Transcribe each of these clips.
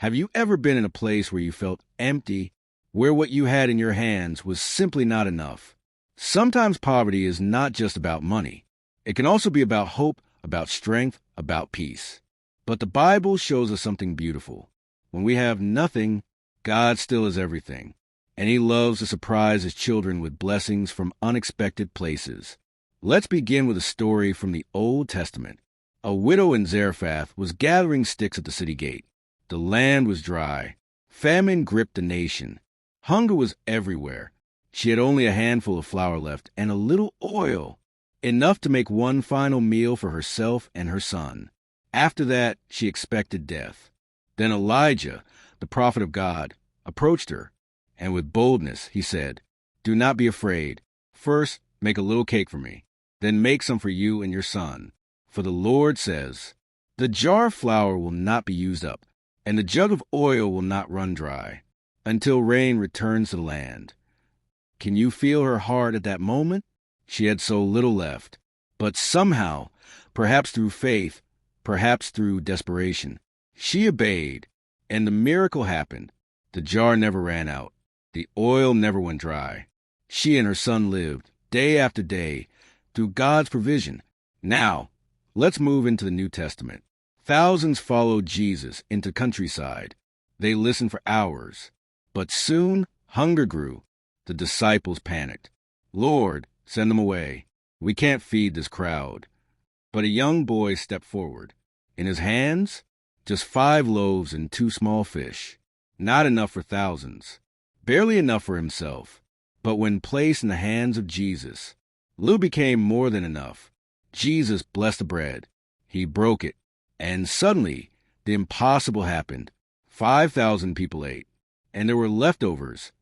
Have you ever been in a place where you felt empty, where what you had in your hands was simply not enough? Sometimes poverty is not just about money. It can also be about hope, about strength, about peace. But the Bible shows us something beautiful. When we have nothing, God still is everything. And He loves to surprise His children with blessings from unexpected places. Let's begin with a story from the Old Testament. A widow in Zarephath was gathering sticks at the city gate. The land was dry. Famine gripped the nation. Hunger was everywhere. She had only a handful of flour left and a little oil, enough to make one final meal for herself and her son. After that, she expected death. Then Elijah, the prophet of God, approached her, and with boldness he said, "Do not be afraid. First, make a little cake for me. Then make some for you and your son. For the Lord says, the jar of flour will not be used up, and the jug of oil will not run dry, until rain returns to the land." Can you feel her heart at that moment? She had so little left. But somehow, perhaps through faith, perhaps through desperation, she obeyed, and the miracle happened. The jar never ran out. The oil never went dry. She and her son lived, day after day, through God's provision. Now, let's move into the New Testament. Thousands followed Jesus into countryside. They listened for hours. But soon, hunger grew. The disciples panicked. "Lord, send them away. We can't feed this crowd." But a young boy stepped forward. In his hands, just 5 loaves and 2 small fish. Not enough for thousands. Barely enough for himself. But when placed in the hands of Jesus, little became more than enough. Jesus blessed the bread. He broke it. And suddenly, the impossible happened. 5,000 people ate. And there were leftovers,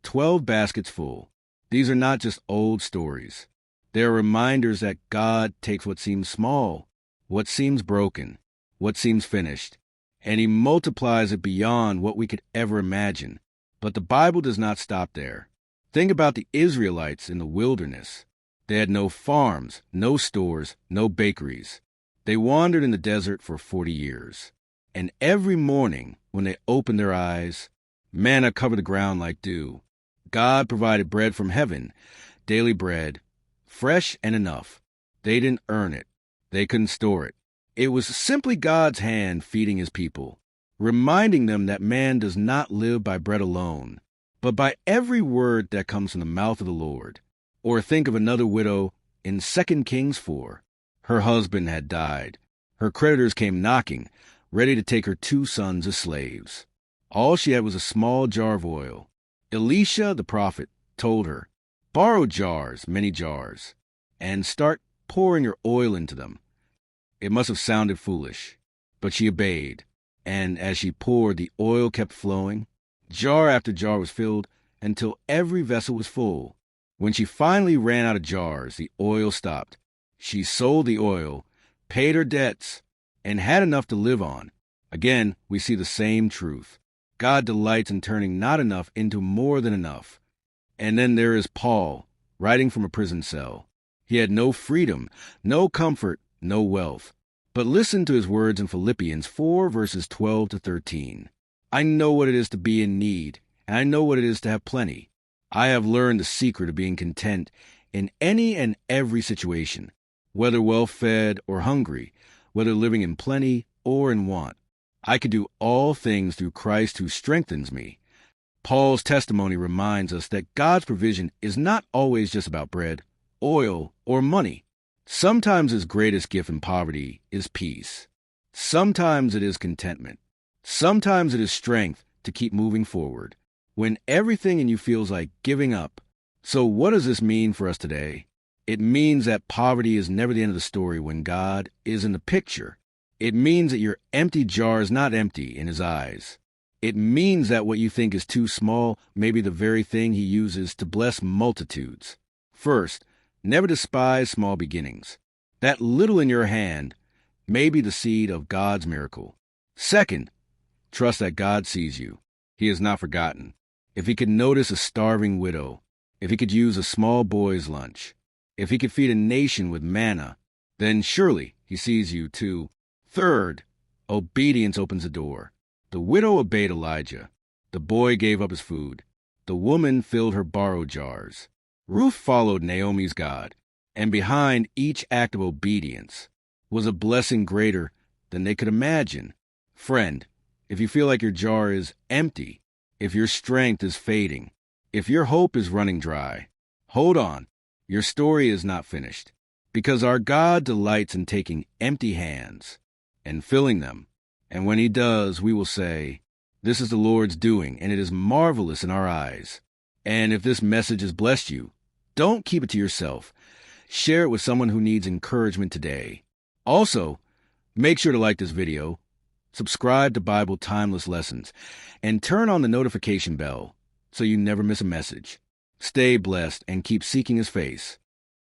12 baskets full. These are not just old stories. They are reminders that God takes what seems small, what seems broken, what seems finished, and He multiplies it beyond what we could ever imagine. But the Bible does not stop there. Think about the Israelites in the wilderness. They had no farms, no stores, no bakeries. They wandered in the desert for 40 years. And every morning, when they opened their eyes, manna covered the ground like dew. God provided bread from heaven, daily bread, fresh and enough. They didn't earn it. They couldn't store it. It was simply God's hand feeding His people, reminding them that man does not live by bread alone, but by every word that comes from the mouth of the Lord. Or think of another widow in 2 Kings 4. Her husband had died. Her creditors came knocking, ready to take her 2 sons as slaves. All she had was a small jar of oil. Elisha, the prophet, told her, "Borrow jars, many jars, and start pouring your oil into them." It must have sounded foolish, but she obeyed, and as she poured, the oil kept flowing. Jar after jar was filled until every vessel was full. When she finally ran out of jars, the oil stopped. She sold the oil, paid her debts, and had enough to live on. Again, we see the same truth. God delights in turning not enough into more than enough. And then there is Paul, writing from a prison cell. He had no freedom, no comfort, no wealth. But listen to his words in Philippians 4, verses 12 to 13. "I know what it is to be in need, and I know what it is to have plenty. I have learned the secret of being content in any and every situation, whether well-fed or hungry, whether living in plenty or in want. I can do all things through Christ who strengthens me." Paul's testimony reminds us that God's provision is not always just about bread, oil, or money. Sometimes His greatest gift in poverty is peace. Sometimes it is contentment. Sometimes it is strength to keep moving forward when everything in you feels like giving up. So what does this mean for us today? It means that poverty is never the end of the story when God is in the picture. It means that your empty jar is not empty in His eyes. It means that what you think is too small may be the very thing He uses to bless multitudes. First, never despise small beginnings. That little in your hand may be the seed of God's miracle. Second, trust that God sees you. He has not forgotten. If He could notice a starving widow, if He could use a small boy's lunch, if He could feed a nation with manna, then surely He sees you too. Third, obedience opens the door. The widow obeyed Elijah. The boy gave up his food. The woman filled her borrowed jars. Ruth followed Naomi's God, and behind each act of obedience was a blessing greater than they could imagine. Friend, if you feel like your jar is empty, if your strength is fading, if your hope is running dry, hold on. Your story is not finished, because our God delights in taking empty hands and filling them. And when he does, we will say, "This is the Lord's doing, and it is marvelous in our eyes." And if this message has blessed you, don't keep it to yourself. Share it with someone who needs encouragement today. Also, make sure to like this video, subscribe to Bible Timeless Lessons, and turn on the notification bell so you never miss a message. Stay blessed and keep seeking his face.